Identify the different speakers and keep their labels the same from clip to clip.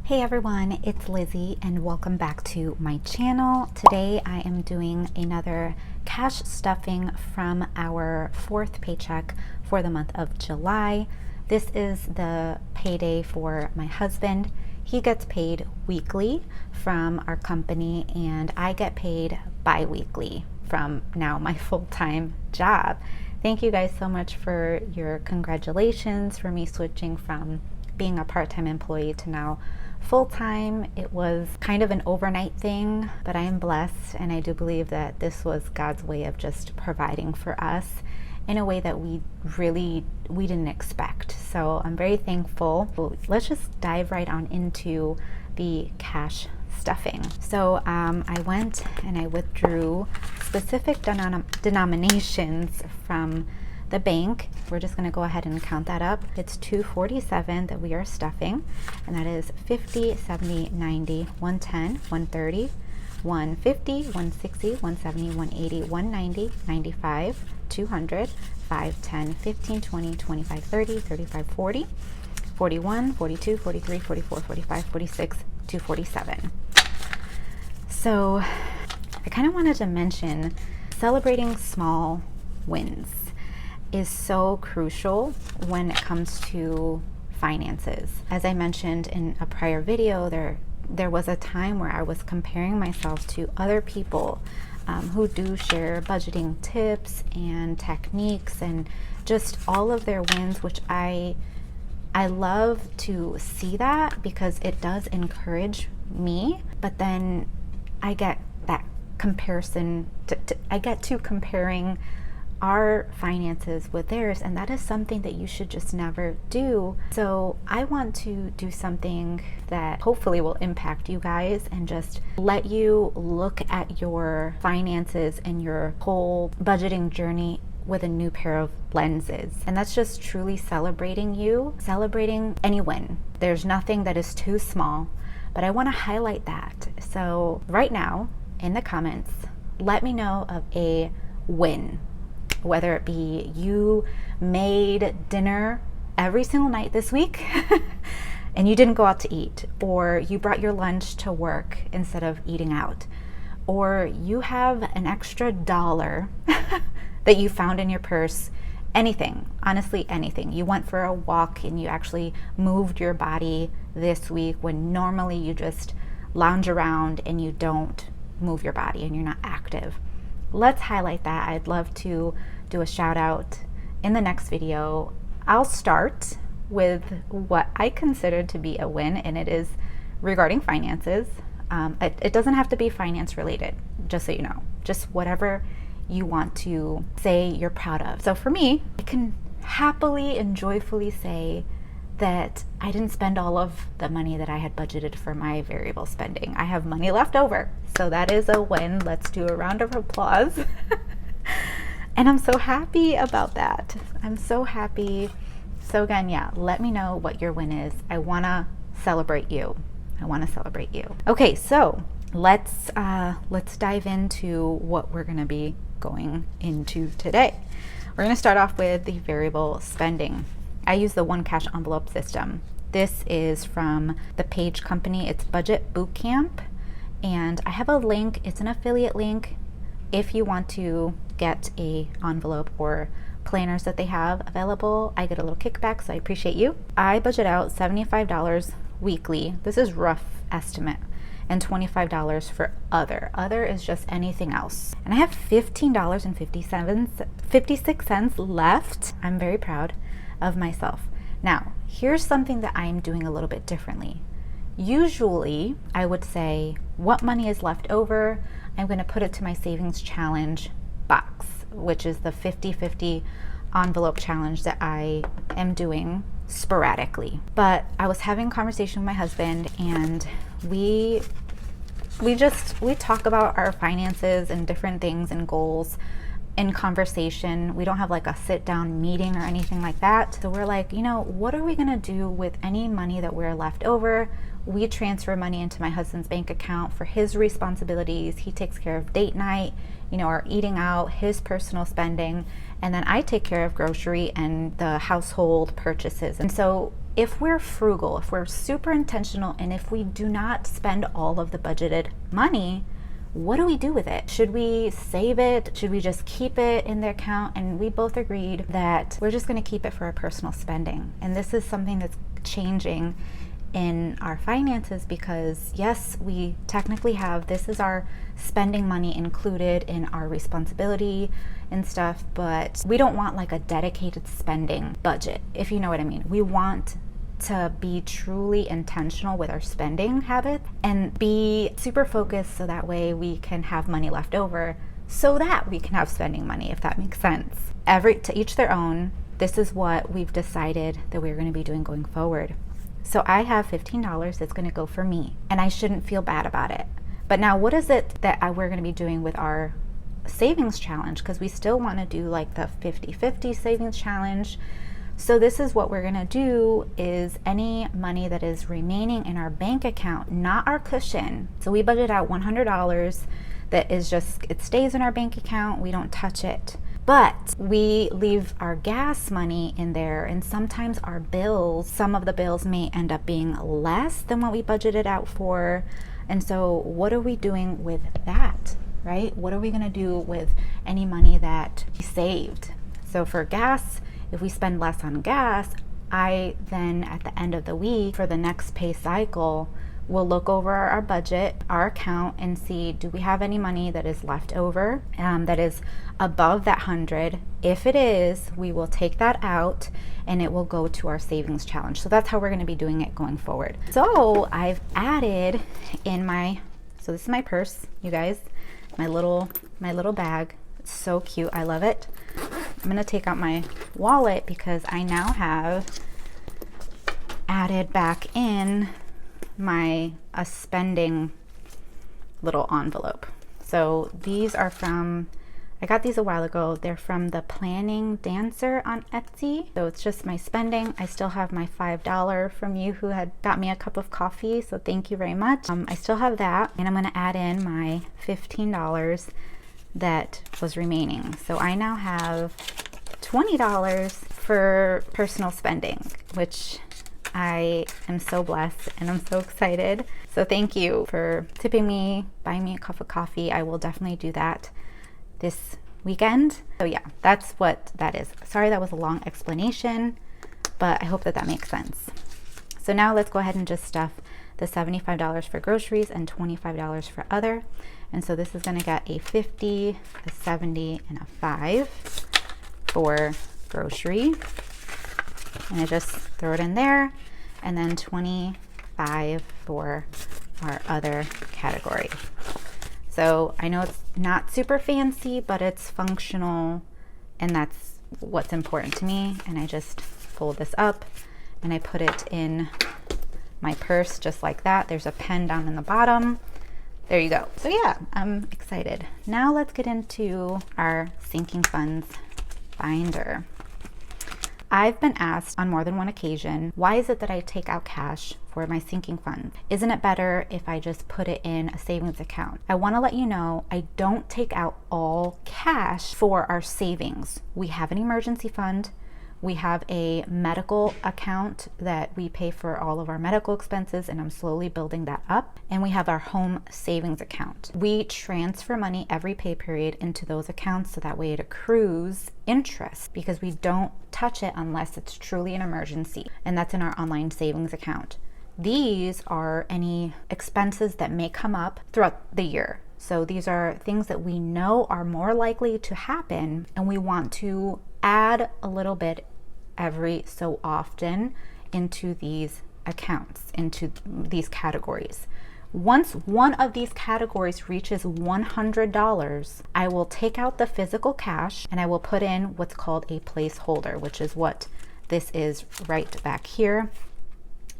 Speaker 1: Hey everyone, it's Lizzie and welcome back to my channel. Today I am doing another cash stuffing from our fourth paycheck for the month of July. This is the payday for my husband. He gets paid weekly from our company and I get paid bi-weekly from now my full-time job. Thank you guys so much for your congratulations for me switching from being a part-time employee to now full-time. It was kind of an overnight thing, but I am blessed and I do believe that this was God's way of just providing for us in a way that we didn't expect. So I'm very thankful. Let's just dive right on into the cash stuffing. So I went and I withdrew specific denominations from the bank. We're just going to go ahead and count that up. It's $247 that we are stuffing, and that is 50, 70, 90, 110, 130, 150, 160, 170, 180, 190, 95, 200, 5, 10, 15, 20, 25, 30, 35, 40, 41, 42, 43, 44, 45, 46, 247. So I kind of wanted to mention celebrating small wins is so crucial when it comes to finances. As I mentioned in a prior video, there was a time where I was comparing myself to other people who do share budgeting tips and techniques and just all of their wins, which I love to see that because it does encourage me. But then I get that comparison, I get to comparing our finances with theirs, and that is something that you should just never do. So I want to do something that hopefully will impact you guys and just let you look at your finances and your whole budgeting journey with a new pair of lenses. And that's just truly celebrating you, celebrating any win. There's nothing that is too small, but I want to highlight that. So right now in the comments, let me know of a win. Whether it be you made dinner every single night this week and you didn't go out to eat, or you brought your lunch to work instead of eating out, or you have an extra $1 that you found in your purse, anything, honestly anything. You went for a walk and you actually moved your body this week when normally you just lounge around and you don't move your body and you're not active. Let's highlight that. I'd love to do a shout out in the next video. I'll start with what I consider to be a win, and it is regarding finances. It doesn't have to be finance related, just so you know, just whatever you want to say you're proud of. So for me, I can happily and joyfully say that I didn't spend all of the money that I had budgeted for my variable spending. I have money left over. So that is a win. Let's do a round of applause. And I'm so happy about that. I'm so happy. So again, yeah, let me know what your win is. I wanna celebrate you. I wanna celebrate you. Okay, so let's dive into what we're gonna be going into today. We're gonna start off with the variable spending. I use the One Cash Envelope system. This is from the Page company. It's Budget Bootcamp. And I have a link. It's an affiliate link. If you want to get a envelope or planners that they have available, I get a little kickback, so I appreciate you. I budget out $75 weekly. This is rough estimate. And $25 for other. Other is just anything else. And I have $15.56 left. I'm very proud of myself. Now, here's something that I'm doing a little bit differently. Usually, I would say, what money is left over? I'm going to put it to my savings challenge box, which is the 50-50 envelope challenge that I am doing sporadically. But I was having a conversation with my husband, and we talk about our finances and different things and goals in conversation. We don't have like a sit down meeting or anything like that. So we're like, what are we going to do with any money that we're left over? We transfer money into my husband's bank account for his responsibilities. He takes care of date night, our eating out, his personal spending, and then I take care of grocery and the household purchases. And so if we're frugal, if we're super intentional, and if we do not spend all of the budgeted money, what do we do with it? Should we save it? Should we just keep it in the account? And we both agreed that we're just going to keep it for our personal spending. And this is something that's changing in our finances, because yes, we technically have, this is our spending money included in our responsibility and stuff, but we don't want like a dedicated spending budget, if you know what I mean. We want to be truly intentional with our spending habit and be super focused, so that way we can have money left over so that we can have spending money, if that makes sense. To each their own. This is what we've decided that we're going to be doing going forward. So I have $15 that's going to go for me, and I shouldn't feel bad about it. But now what is it that we're going to be doing with our savings challenge? Because we still want to do like the 50-50 savings challenge. So this is what we're going to do, is any money that is remaining in our bank account, not our cushion. So we budget out $100 that is just, it stays in our bank account. We don't touch it. But we leave our gas money in there, and sometimes our bills, some of the bills may end up being less than what we budgeted out for. And so what are we doing with that, right? What are we going to do with any money that we saved? So for gas, if we spend less on gas, I then at the end of the week for the next pay cycle, we'll look over our budget, our account, and see, do we have any money that is left over that is above that 100? If it is, we will take that out and it will go to our savings challenge. So that's how we're going to be doing it going forward. So I've added in so this is my purse, you guys, my little bag. It's so cute. I love it. I'm going to take out my wallet because I now have added back in a spending little envelope. So these are from, I got these a while ago. They're from the Planning Dancer on Etsy. So it's just my spending. I still have my $5 from you who had got me a cup of coffee. So thank you very much. I still have that, and I'm going to add in my $15 that was remaining. So I now have $20 for personal spending, which I am so blessed and I'm so excited. So thank you for tipping me, buying me a cup of coffee. I will definitely do that this weekend. So yeah, that's what that is. Sorry that was a long explanation, but I hope that that makes sense. So now let's go ahead and just stuff the $75 for groceries and $25 for other. And so this is going to get a 50, a 70, and a 5 for grocery. And I just throw it in there, and then 25 for our other category. So I know it's not super fancy, but it's functional, and that's what's important to me. And I just fold this up and I put it in my purse just like that. There's a pen down in the bottom. There you go. So yeah, I'm excited. Now let's get into our sinking funds binder. I've been asked on more than one occasion, why is it that I take out cash for my sinking fund? Isn't it better if I just put it in a savings account? I want to let you know, I don't take out all cash for our savings. We have an emergency fund. We have a medical account that we pay for all of our medical expenses, and I'm slowly building that up. And we have our home savings account. We transfer money every pay period into those accounts, so that way it accrues interest, because we don't touch it unless it's truly an emergency. And that's in our online savings account. These are any expenses that may come up throughout the year. So these are things that we know are more likely to happen, and we want to add a little bit every so often into these accounts, into these categories. Once one of these categories reaches $100, I will take out the physical cash and I will put in what's called a placeholder, which is what this is right back here.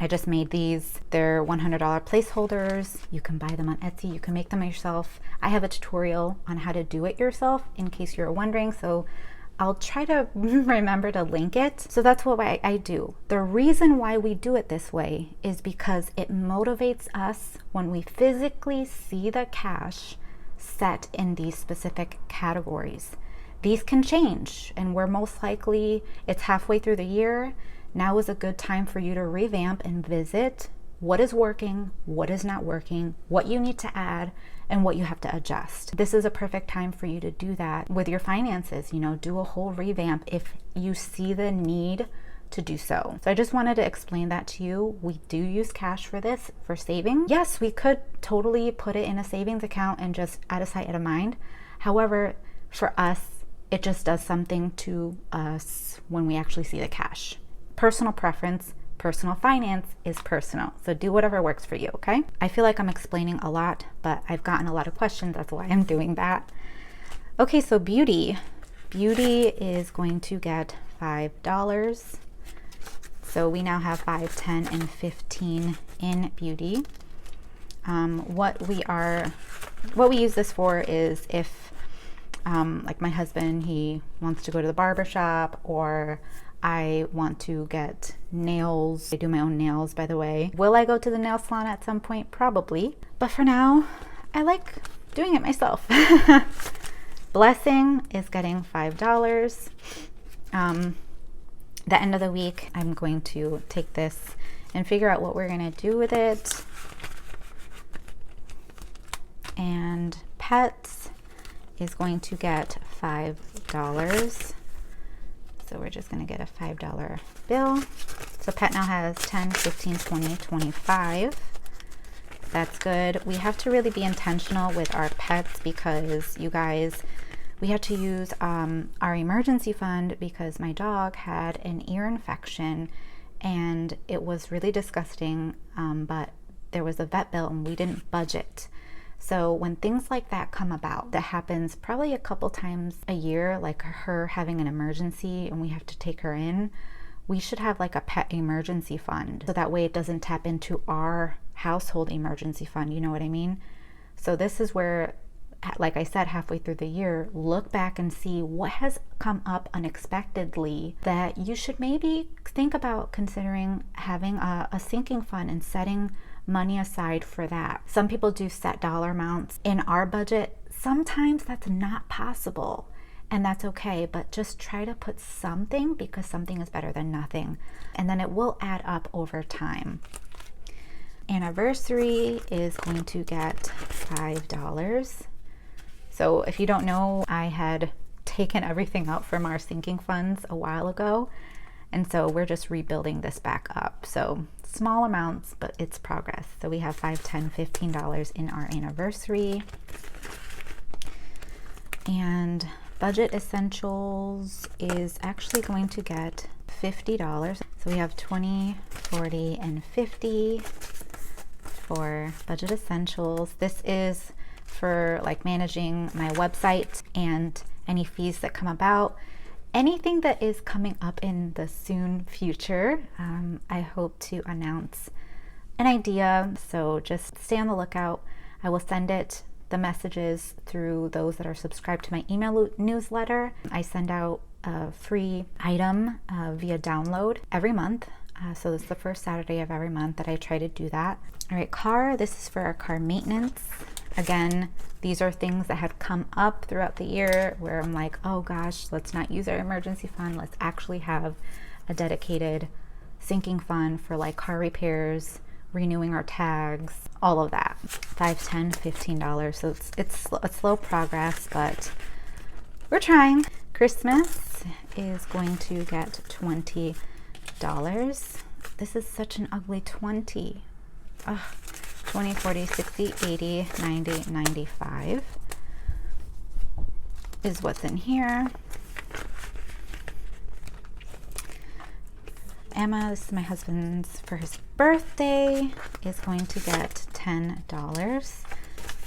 Speaker 1: I just made these. They're $100 placeholders. You can buy them on Etsy. You can make them yourself. I have a tutorial on how to do it yourself in case you're wondering. So I'll try to remember to link it. So that's what I do. The reason why we do it this way is because it motivates us when we physically see the cash set in these specific categories. These can change, and we're most likely, it's halfway through the year. now is a good time for you to revamp and visit what is working, what is not working, what you need to add, and what you have to adjust. This is a perfect time for you to do that with your finances. You know, do a whole revamp if you see the need to do so. So I just wanted to explain that to you. We do use cash for this, for saving. Yes, we could totally put it in a savings account and just out of sight, out of mind. However, for us, it just does something to us when we actually see the cash. Personal preference. Personal finance is personal. So do whatever works for you, okay? I feel like I'm explaining a lot, but I've gotten a lot of questions. That's why I'm doing that. Okay, so beauty. Beauty is going to get $5. So we now have 5, 10, and 15 in beauty. What we use this for is if like my husband, he wants to go to the barber shop, or I want to get nails. I do my own nails, by the way. Will I go to the nail salon at some point? Probably. But for now, I like doing it myself. Blessing is getting $5. The end of the week, I'm going to take this and figure out what we're going to do with it. And Pets is going to get $5. So we're just going to get a $5 bill. So Pet now has 10, 15, 20, 25. That's good. We have to really be intentional with our pets because, you guys, we had to use our emergency fund because my dog had an ear infection and it was really disgusting, but there was a vet bill and we didn't budget. So when things like that come about, that happens probably a couple times a year, like her having an emergency and we have to take her in, we should have like a pet emergency fund. So that way it doesn't tap into our household emergency fund, you know what I mean? So this is where, like I said, halfway through the year, look back and see what has come up unexpectedly that you should maybe think about considering having a sinking fund and setting money aside for that. Some people do set dollar amounts. In our budget, sometimes that's not possible, and that's okay, but just try to put something, because something is better than nothing, and then it will add up over time. Anniversary is going to get $5. So if you don't know, I had taken everything out from our sinking funds a while ago, and so we're just rebuilding this back up. So small amounts, but it's progress. So we have $5, $10, $15 in our anniversary. And budget essentials is actually going to get $50. So we have 20, 40, and 50 for budget essentials. This is for like managing my website and any fees that come about. Anything that is coming up in the soon future, I hope to announce an idea, so just stay on the lookout. I will send the messages through those that are subscribed to my email newsletter. I send out a free item via download every month. So this is the first Saturday of every month that I try to do that. All right, car, this is for our car maintenance. Again, these are things that had come up throughout the year where I'm like, oh gosh, let's not use our emergency fund. Let's actually have a dedicated sinking fund for like car repairs, renewing our tags, all of that. $5, $10, $15. So it's a slow progress, but we're trying. Christmas is going to get $20. This is such an ugly 20. Ugh. 20, 40, 60, 80, 90, 95 is what's in here. Emma, this is my husband's, for his birthday, is going to get $10.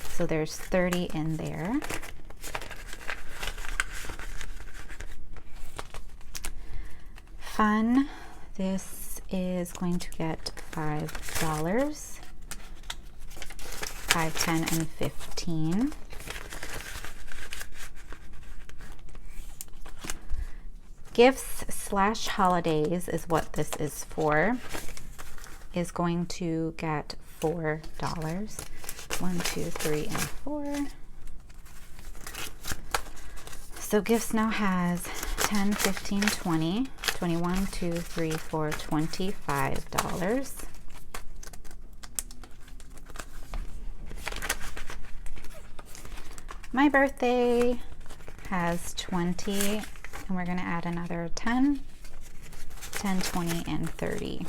Speaker 1: So there's 30 in there. Fun, this is going to get $5. 5, 10, and 15. Gifts / holidays is what this is for. Is going to get $4. 1, 2, 3, and 4. So gifts now has 10, 15, 20, 21, 2, 3, 4, $25. My birthday has 20, and we're going to add another 10, 10, 20, and 30.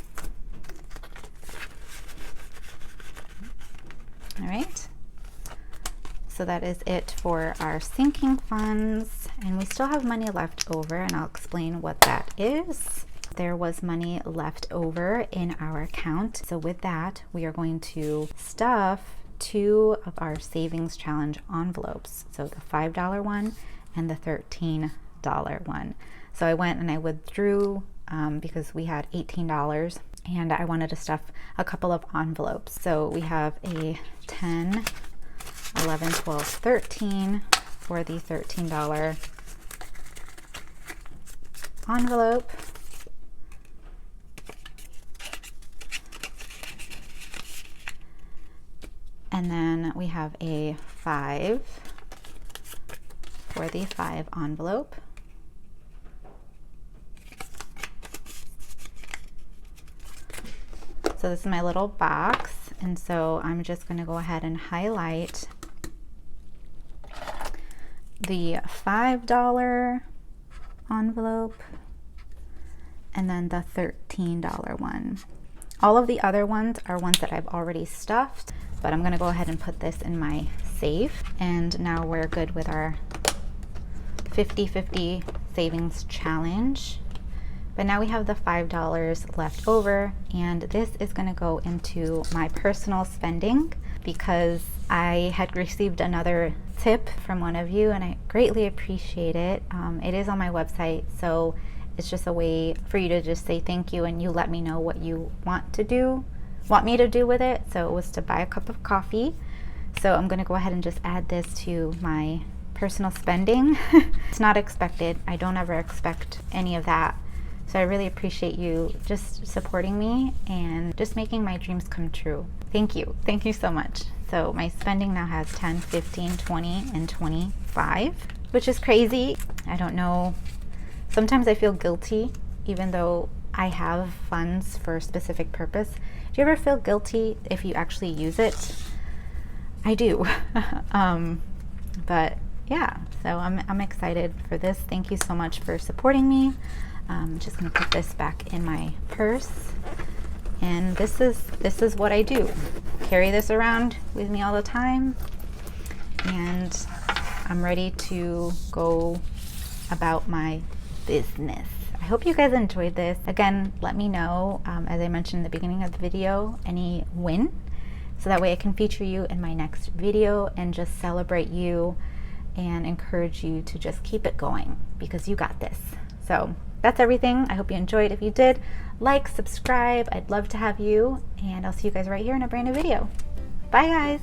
Speaker 1: All right. So that is it for our sinking funds, and we still have money left over, and I'll explain what that is. There was money left over in our account, so with that we are going to stuff 2 of our savings challenge envelopes, so the $5 one and the $13 one. So I went and I withdrew because we had $18 and I wanted to stuff a couple of envelopes. So we have a 10, 11, 12, 13 for the $13 envelope. And then we have a 5 for the 5 envelope. So this is my little box, and so I'm just going to go ahead and highlight the $5 envelope and then the $13 one. All of the other ones are ones that I've already stuffed, but I'm going to go ahead and put this in my safe. And now we're good with our 50-50 savings challenge. But now we have the $5 left over, and this is going to go into my personal spending because I had received another tip from one of you and I greatly appreciate it. It is on my website, so it's just a way for you to just say thank you, and you let me know what you want me to do with it. So it was to buy a cup of coffee. So I'm going to go ahead and just add this to my personal spending. It's not expected. I don't ever expect any of that. So I really appreciate you just supporting me and just making my dreams come true. Thank you. Thank you so much. So my spending now has 10, 15, 20, and 25, which is crazy. I don't know. Sometimes I feel guilty, even though I have funds for a specific purpose. Do you ever feel guilty if you actually use it? I do. But yeah, so I'm excited for this. Thank you so much for supporting me. I'm just gonna put this back in my purse, and this is what I do. Carry this around with me all the time, and I'm ready to go about my business. I hope you guys enjoyed this. Again, let me know, as I mentioned in the beginning of the video, any win, so that way I can feature you in my next video and just celebrate you and encourage you to just keep it going because you got this. So that's everything. I hope you enjoyed. If you did, like, subscribe. I'd love to have you, and I'll see you guys right here in a brand new video. Bye guys.